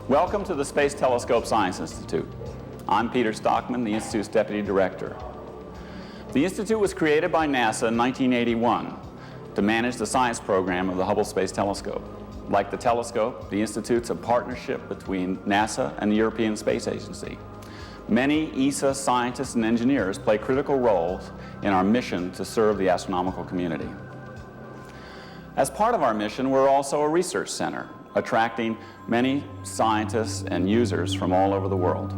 Welcome to the Space Telescope Science Institute. I'm Peter Stockman, the Institute's Deputy Director. The Institute was created by NASA in 1981 to manage the science program of the Hubble Space Telescope. Like the telescope, the Institute's a partnership between NASA and the European Space Agency. Many ESA scientists and engineers play critical roles in our mission to serve the astronomical community. As part of our mission, we're also a research center, attracting many scientists and users from all over the world.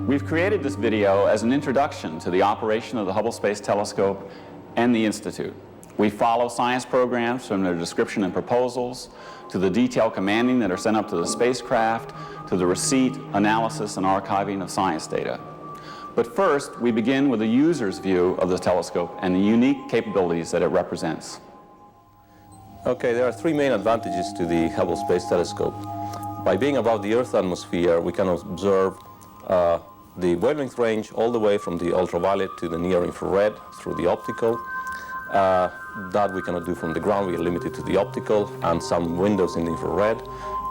We've created this video as an introduction to the operation of the Hubble Space Telescope and the Institute. We follow science programs from their description and proposals, to the detailed commanding that are sent up to the spacecraft, to the receipt, analysis, and archiving of science data. But first, we begin with a user's view of the telescope and the unique capabilities that it represents. Okay, there are three main advantages to the Hubble Space Telescope. By being above the Earth's atmosphere, we can observe the wavelength range all the way from the ultraviolet to the near infrared through the optical. That we cannot do from the ground. We are limited to the optical and some windows in the infrared.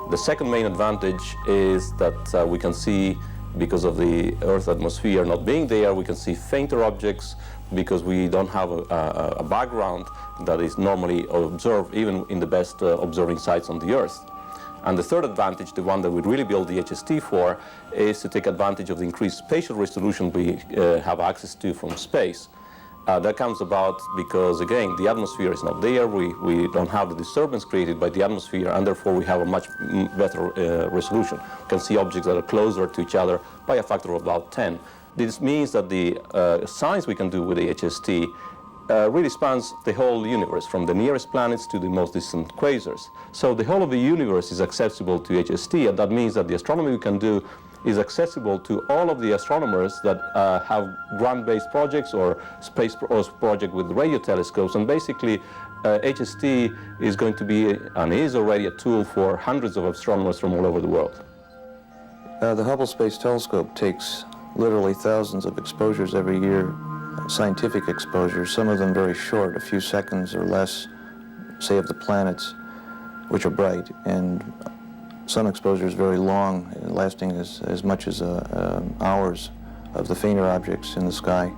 The second main advantage is that we can see, because of the Earth's atmosphere not being there, we can see fainter objects because we don't have a background that is normally observed even in the best observing sites on the Earth. And the third advantage, the one that we really build the HST for, is to take advantage of the increased spatial resolution we have access to from space. That comes about because, again, the atmosphere is not there. We don't have the disturbance created by the atmosphere, and therefore we have a much better resolution. We can see objects that are closer to each other by a factor of about 10. This means that the science we can do with the HST really spans the whole universe, from the nearest planets to the most distant quasars. So the whole of the universe is accessible to HST, and that means that the astronomy we can do is accessible to all of the astronomers that have ground-based projects or space project with radio telescopes. And basically, HST is going to be, and is already, a tool for hundreds of astronomers from all over the world. The Hubble Space Telescope takes literally thousands of exposures every year, scientific exposures, some of them very short, a few seconds or less, say, of the planets, which are bright, and some exposures very long, lasting as much as hours, of the fainter objects in the sky.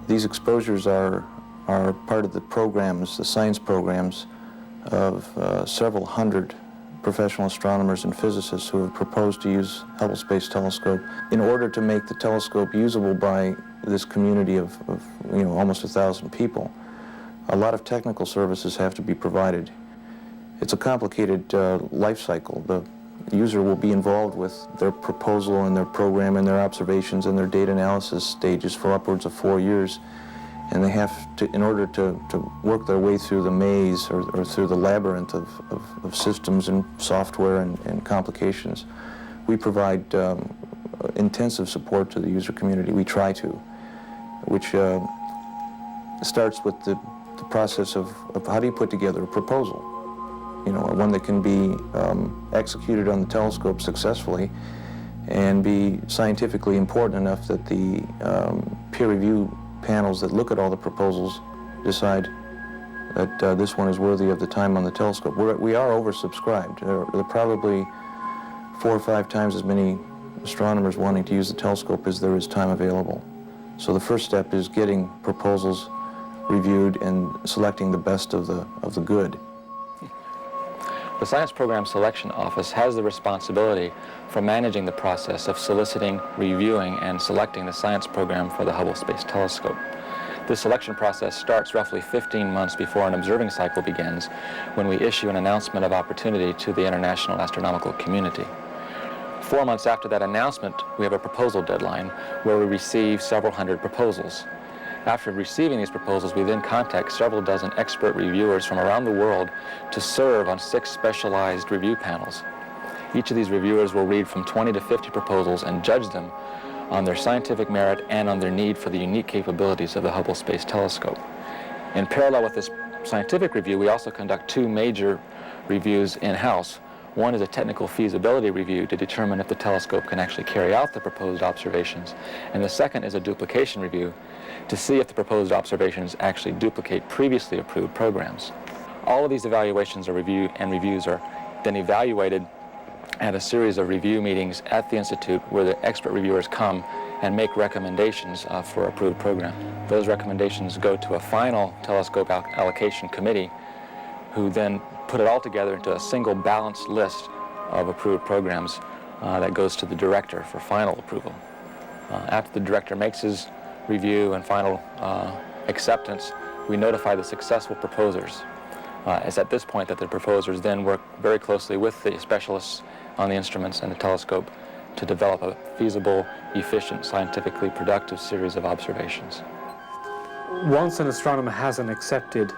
These exposures are part of the programs, the science programs, of several hundred professional astronomers and physicists who have proposed to use Hubble Space Telescope in order to make the telescope usable by this community of almost 1,000 people. A lot of technical services have to be provided. It's a complicated life cycle. The user will be involved with their proposal and their program and their observations and their data analysis stages for upwards of 4 years. And they have to, in order to work their way through the maze or through the labyrinth of systems and software and complications, we provide intensive support to the user community. We try to, which starts with the process of how do you put together a proposal? One that can be executed on the telescope successfully and be scientifically important enough that the peer review panels that look at all the proposals decide that this one is worthy of the time on the telescope. We are oversubscribed. There are probably 4 or 5 times as many astronomers wanting to use the telescope as there is time available. So the first step is getting proposals reviewed and selecting the best of the good. The Science Program Selection Office has the responsibility for managing the process of soliciting, reviewing, and selecting the science program for the Hubble Space Telescope. This selection process starts roughly 15 months before an observing cycle begins, when we issue an announcement of opportunity to the international astronomical community. 4 months after that announcement, we have a proposal deadline where we receive several hundred proposals. After receiving these proposals, we then contact several dozen expert reviewers from around the world to serve on 6 specialized review panels. Each of these reviewers will read from 20 to 50 proposals and judge them on their scientific merit and on their need for the unique capabilities of the Hubble Space Telescope. In parallel with this scientific review, we also conduct 2 major reviews in-house. One is a technical feasibility review to determine if the telescope can actually carry out the proposed observations, and the second is a duplication review to see if the proposed observations actually duplicate previously approved programs. All of these evaluations are reviews are then evaluated at a series of review meetings at the Institute where the expert reviewers come and make recommendations for approved program. Those recommendations go to a final telescope allocation committee who then put it all together into a single balanced list of approved programs that goes to the director for final approval. After the director makes his review and final acceptance, we notify the successful proposers. It's at this point that the proposers then work very closely with the specialists on the instruments and the telescope to develop a feasible, efficient, scientifically productive series of observations. Once an astronomer has an accepted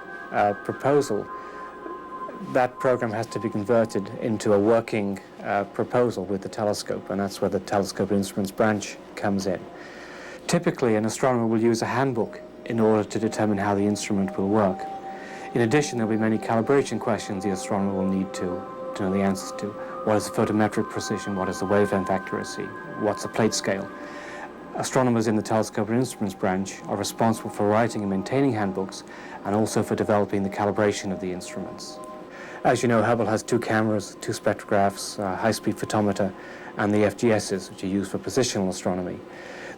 proposal, that program has to be converted into a working proposal with the telescope, and that's where the telescope instruments branch comes in. Typically, an astronomer will use a handbook in order to determine how the instrument will work. In addition, there'll be many calibration questions the astronomer will need to know the answers to. What is the photometric precision? What is the wavelength accuracy? What's the plate scale? Astronomers in the telescope and instruments branch are responsible for writing and maintaining handbooks and also for developing the calibration of the instruments. As you know, Hubble has 2 cameras, 2 spectrographs, high-speed photometer, and the FGSs, which are used for positional astronomy.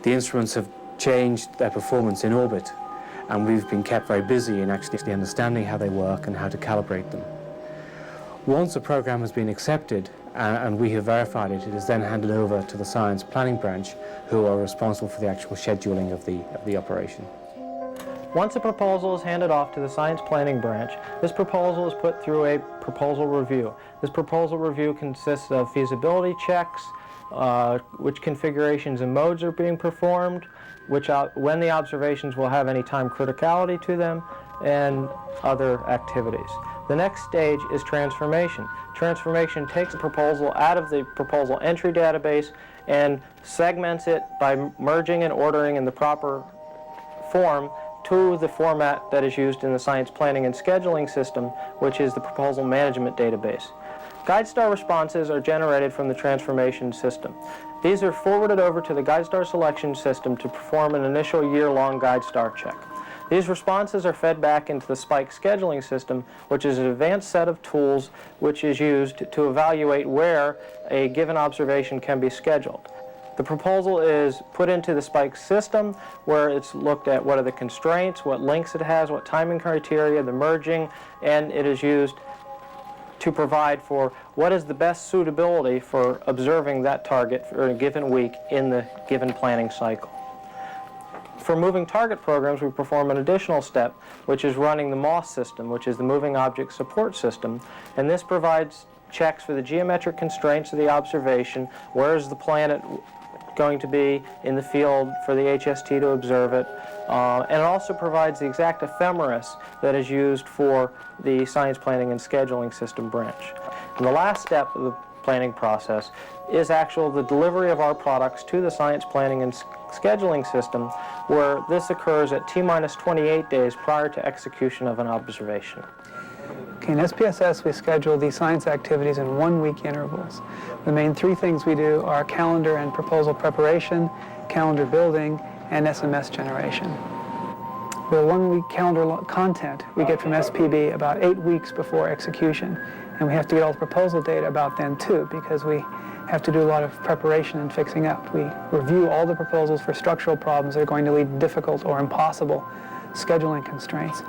The instruments have changed their performance in orbit, and we've been kept very busy in actually understanding how they work and how to calibrate them. Once a program has been accepted and we have verified it, it is then handed over to the science planning branch, who are responsible for the actual scheduling of the operation. Once a proposal is handed off to the science planning branch, this proposal is put through a proposal review. This proposal review consists of feasibility checks, which configurations and modes are being performed, when the observations will have any time criticality to them, and other activities. The next stage is transformation. Transformation takes the proposal out of the proposal entry database and segments it by merging and ordering in the proper form to the format that is used in the science planning and scheduling system, which is the proposal management database. GuideStar responses are generated from the transformation system. These are forwarded over to the GuideStar selection system to perform an initial year-long GuideStar check. These responses are fed back into the SPIKE scheduling system, which is an advanced set of tools which is used to evaluate where a given observation can be scheduled. The proposal is put into the SPIKE system, where it's looked at what are the constraints, what links it has, what timing criteria, the merging, and it is used to provide for what is the best suitability for observing that target for a given week in the given planning cycle. For moving target programs, we perform an additional step, which is running the MOS system, which is the Moving Object Support System, and this provides checks for the geometric constraints of the observation. Where is the planet going to be in the field for the HST to observe it, and it also provides the exact ephemeris that is used for the science planning and scheduling system branch. And the last step of the planning process is the delivery of our products to the science planning and scheduling system, where this occurs at T-minus 28 days prior to execution of an observation. Okay, in SPSS, we schedule these science activities in 1-week intervals. The main 3 things we do are calendar and proposal preparation, calendar building, and SMS generation. The 1-week calendar content we get from SPB about 8 weeks before execution, and we have to get all the proposal data about then too, because we have to do a lot of preparation and fixing up. We review all the proposals for structural problems that are going to lead to difficult or impossible scheduling constraints.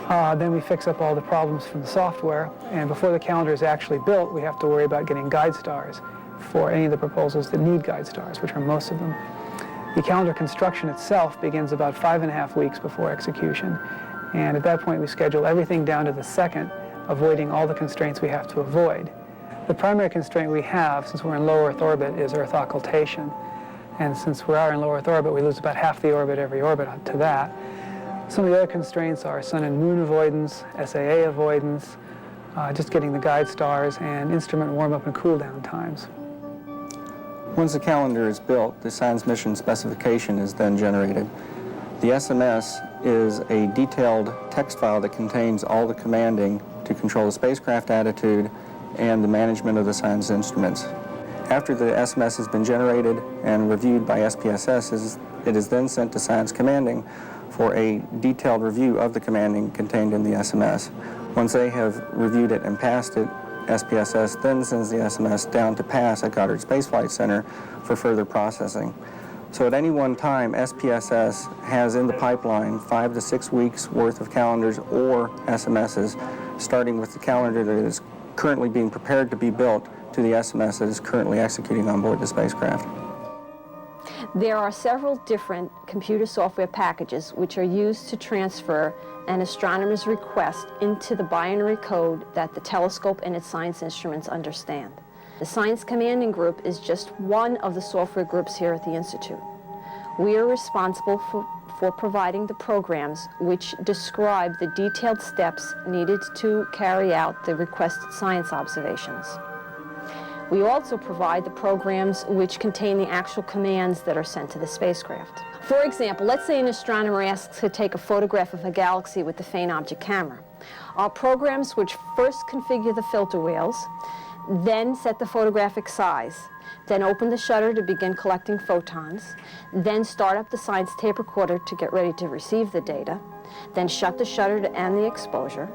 Then we fix up all the problems from the software, and before the calendar is actually built, we have to worry about getting guide stars for any of the proposals that need guide stars, which are most of them. The calendar construction itself begins about 5.5 weeks before execution, and at that point we schedule everything down to the second, avoiding all the constraints we have to avoid. The primary constraint we have, since we're in low Earth orbit, is Earth occultation, and since we are in low Earth orbit, we lose about half the orbit every orbit to that. Some of the other constraints are sun and moon avoidance, SAA avoidance, just getting the guide stars, and instrument warm-up and cool-down times. Once the calendar is built, the science mission specification is then generated. The SMS is a detailed text file that contains all the commanding to control the spacecraft attitude and the management of the science instruments. After the SMS has been generated and reviewed by SPSS, it is then sent to science commanding for a detailed review of the commanding contained in the SMS. Once they have reviewed it and passed it, SPSS then sends the SMS down to pass at Goddard Space Flight Center for further processing. So at any one time, SPSS has in the pipeline 5 to 6 weeks worth of calendars or SMSs, starting with the calendar that is currently being prepared to be built to the SMS that is currently executing on board the spacecraft. There are several different computer software packages which are used to transfer an astronomer's request into the binary code that the telescope and its science instruments understand. The Science Commanding Group is just one of the software groups here at the Institute. We are responsible for providing the programs which describe the detailed steps needed to carry out the requested science observations. We also provide the programs which contain the actual commands that are sent to the spacecraft. For example, let's say an astronomer asks to take a photograph of a galaxy with the faint object camera. Our programs which first configure the filter wheels, then set the photographic size, then open the shutter to begin collecting photons, then start up the science tape recorder to get ready to receive the data, then shut the shutter to end the exposure,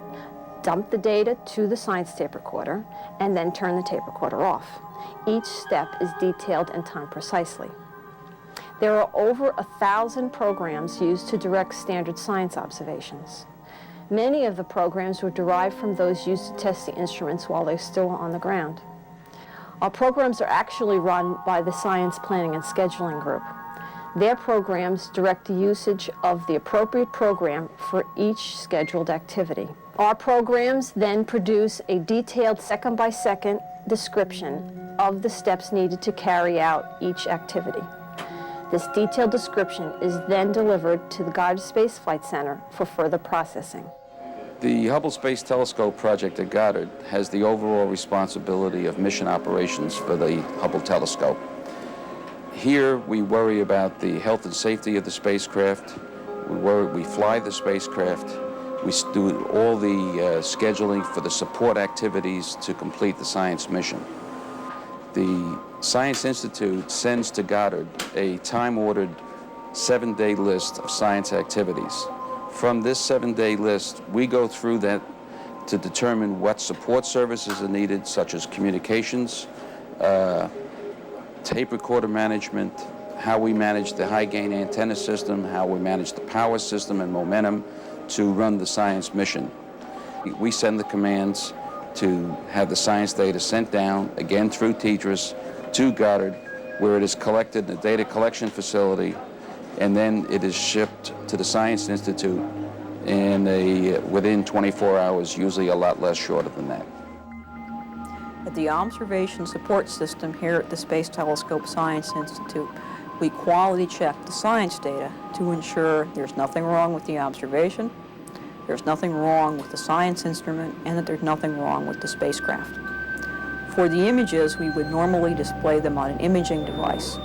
dump the data to the science tape recorder, and then turn the tape recorder off. Each step is detailed and timed precisely. There are over 1,000 programs used to direct standard science observations. Many of the programs were derived from those used to test the instruments while they're still on the ground. Our programs are actually run by the Science Planning and Scheduling Group. Their programs direct the usage of the appropriate program for each scheduled activity. Our programs then produce a detailed second-by-second description of the steps needed to carry out each activity. This detailed description is then delivered to the Goddard Space Flight Center for further processing. The Hubble Space Telescope project at Goddard has the overall responsibility of mission operations for the Hubble telescope. Here we worry about the health and safety of the spacecraft. We fly the spacecraft. We do all the scheduling for the support activities to complete the science mission. The Science Institute sends to Goddard a time-ordered 7-day list of science activities. From this 7-day list, we go through that to determine what support services are needed, such as communications, tape recorder management, how we manage the high-gain antenna system, how we manage the power system and momentum to run the science mission. We send the commands to have the science data sent down, again through TDRS, to Goddard, where it is collected in the data collection facility, and then it is shipped to the Science Institute within 24 hours, usually a lot less shorter than that. At the Observation Support System here at the Space Telescope Science Institute, we quality check the science data to ensure there's nothing wrong with the observation, there's nothing wrong with the science instrument, and that there's nothing wrong with the spacecraft. For the images, we would normally display them on an imaging device.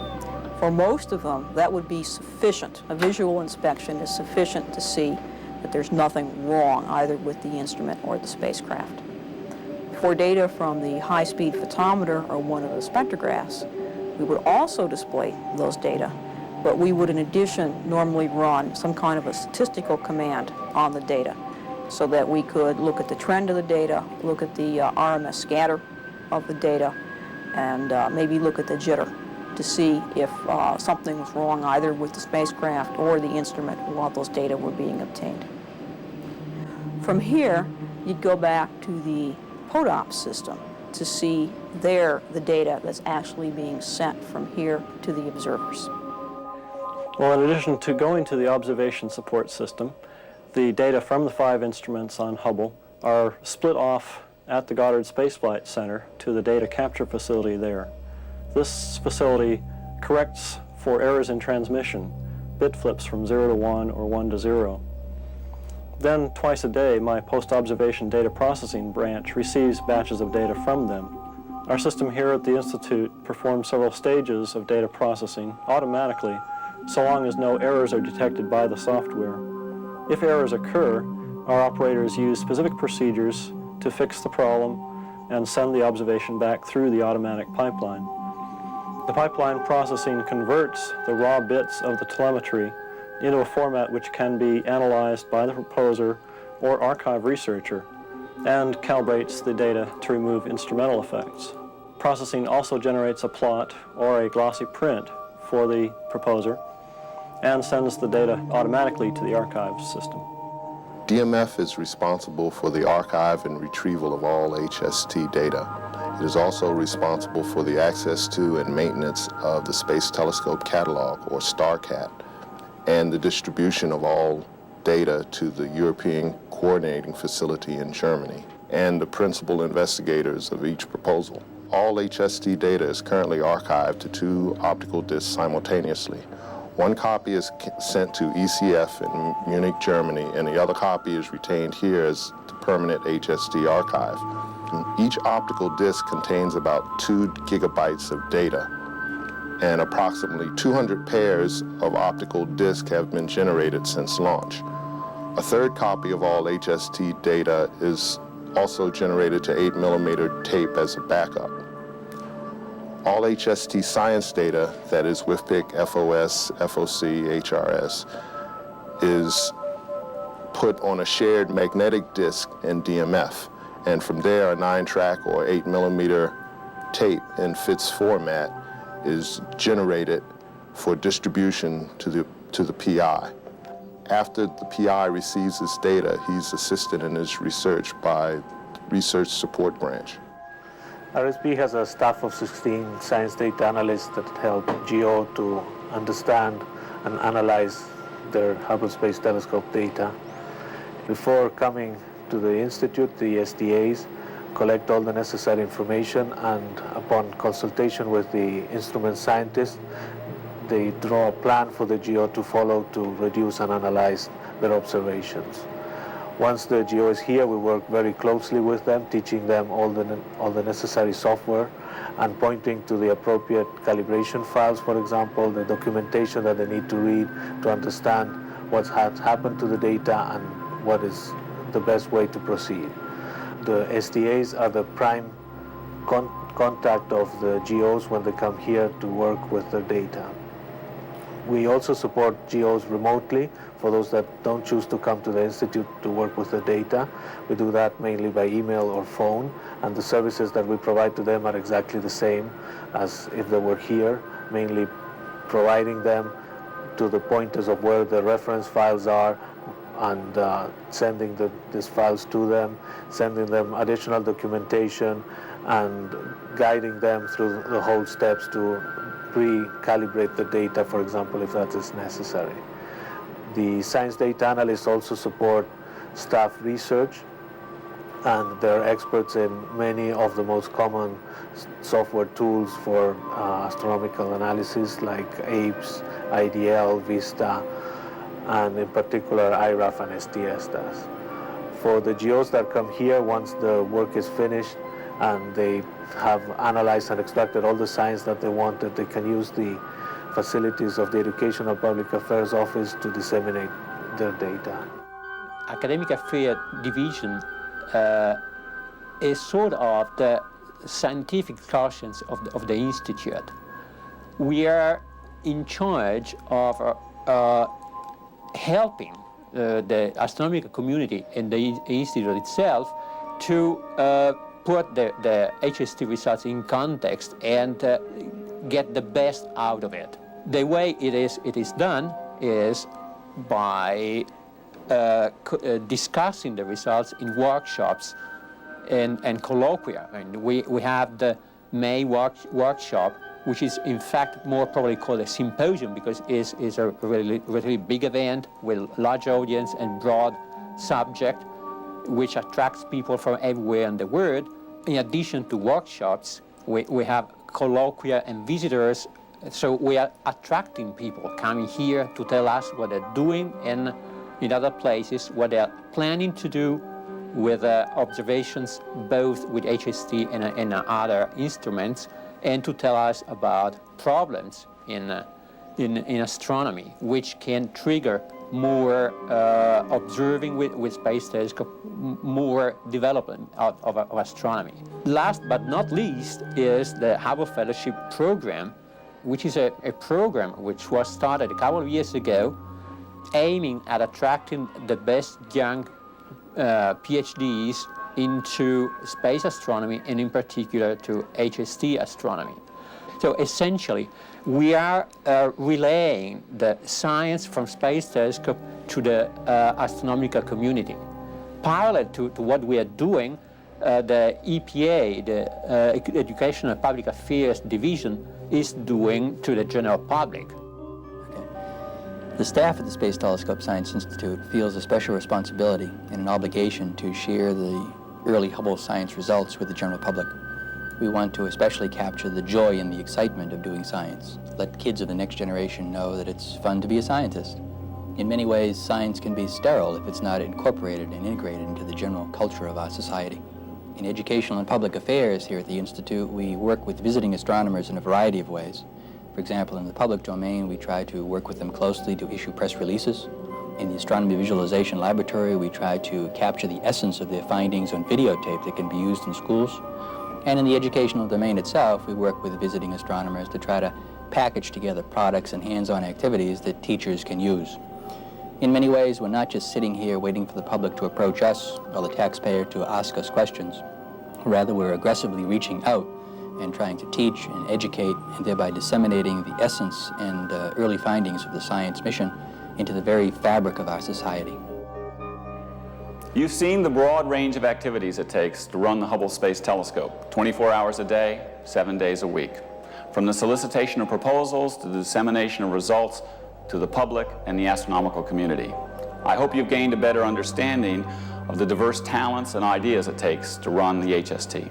For most of them, that would be sufficient. A visual inspection is sufficient to see that there's nothing wrong either with the instrument or the spacecraft. For data from the high-speed photometer or one of the spectrographs, we would also display those data, but we would in addition normally run some kind of a statistical command on the data so that we could look at the trend of the data, look at the RMS scatter of the data, and maybe look at the jitter to see if something was wrong either with the spacecraft or the instrument while those data were being obtained. From here, you'd go back to the PODOPS system to see the data that's actually being sent from here to the observers. Well, in addition to going to the observation support system, the data from the 5 instruments on Hubble are split off at the Goddard Space Flight Center to the data capture facility there. This facility corrects for errors in transmission, bit flips from 0 to 1 or 1 to 0. Then, twice a day, my post-observation data processing branch receives batches of data from them. Our system here at the Institute performs several stages of data processing automatically, so long as no errors are detected by the software. If errors occur, our operators use specific procedures to fix the problem and send the observation back through the automatic pipeline. The pipeline processing converts the raw bits of the telemetry into a format which can be analyzed by the proposer or archive researcher. and calibrates the data to remove instrumental effects. Processing also generates a plot or a glossy print for the proposer and sends the data automatically to the archive system. DMF is responsible for the archive and retrieval of all HST data. It is also responsible for the access to and maintenance of the Space Telescope Catalog, or StarCat, and the distribution of all data to the European Coordinating Facility in Germany, and the principal investigators of each proposal. All HST data is currently archived to 2 optical disks simultaneously. One copy is sent to ECF in Munich, Germany, and the other copy is retained here as the permanent HST archive. Each optical disk contains about 2 gigabytes of data, and approximately 200 pairs of optical disks have been generated since launch. A third copy of all HST data is also generated to 8mm tape as a backup. All HST science data, that is WIFPIC, FOS, FOC, HRS, is put on a shared magnetic disk in DMF, and from there a 9-track or 8mm tape in FITS format is generated for distribution to the PI. After the PI receives this data, he's assisted in his research by the Research Support Branch. RSB has a staff of 16 science data analysts that help GEO to understand and analyze their Hubble Space Telescope data. Before coming to the Institute, the SDAs collect all the necessary information, and upon consultation with the instrument scientists, they draw a plan for the GEO to follow to reduce and analyze their observations. Once the GEO is here, we work very closely with them, teaching them all the necessary software and pointing to the appropriate calibration files, for example, the documentation that they need to read to understand what has happened to the data and what is the best way to proceed. The SDAs are the prime contact of the GEOs when they come here to work with their data. We also support GEOs remotely for those that don't choose to come to the Institute to work with the data. We do that mainly by email or phone, and the services that we provide to them are exactly the same as if they were here, mainly providing them to the pointers of where the reference files are and sending these files to them, sending them additional documentation, and guiding them through the whole steps to recalibrate the data, for example, if that is necessary. The science data analysts also support staff research, and they're experts in many of the most common software tools for astronomical analysis, like APES, IDL, VISTA, and in particular IRAF and STS does. For the GEOs that come here, once the work is finished and they have analyzed and extracted all the science that they wanted, they can use the facilities of the Educational Public Affairs Office to disseminate their data. Academic Affairs Division is sort of the scientific conscience of the Institute. We are in charge of helping the astronomical community and the Institute itself to put the HST results in context and get the best out of it. The way it is done is by discussing the results in workshops and colloquia. And we have the May workshop, which is in fact more probably called a symposium because it is a really big event with large audience and broad subject, which attracts people from everywhere in the world. In addition to workshops, we have colloquia and visitors, so we are attracting people coming here to tell us what they're doing, and in other places what they are planning to do with observations both with HST and other instruments, and to tell us about problems in astronomy, which can trigger more observing with space telescope, more development of astronomy. Last but not least is the Hubble Fellowship Program, which is a program which was started a couple of years ago, aiming at attracting the best young PhDs into space astronomy, and in particular to HST astronomy. So essentially, we are relaying the science from Space Telescope to the astronomical community. Parallel to what we are doing, the EPA, the Education and Public Affairs Division, is doing to the general public. The staff at the Space Telescope Science Institute feels a special responsibility and an obligation to share the early Hubble science results with the general public. We want to especially capture the joy and the excitement of doing science. Let kids of the next generation know that it's fun to be a scientist. In many ways, science can be sterile if it's not incorporated and integrated into the general culture of our society. In educational and public affairs here at the Institute, we work with visiting astronomers in a variety of ways. For example, in the public domain, we try to work with them closely to issue press releases. In the Astronomy Visualization Laboratory, we try to capture the essence of their findings on videotape that can be used in schools. And in the educational domain itself, we work with visiting astronomers to try to package together products and hands-on activities that teachers can use. In many ways, we're not just sitting here waiting for the public to approach us or the taxpayer to ask us questions. Rather, we're aggressively reaching out and trying to teach and educate, and thereby disseminating the essence and early findings of the science mission into the very fabric of our society. You've seen the broad range of activities it takes to run the Hubble Space Telescope, 24 hours a day, 7 days a week. From the solicitation of proposals to the dissemination of results to the public and the astronomical community. I hope you've gained a better understanding of the diverse talents and ideas it takes to run the HST.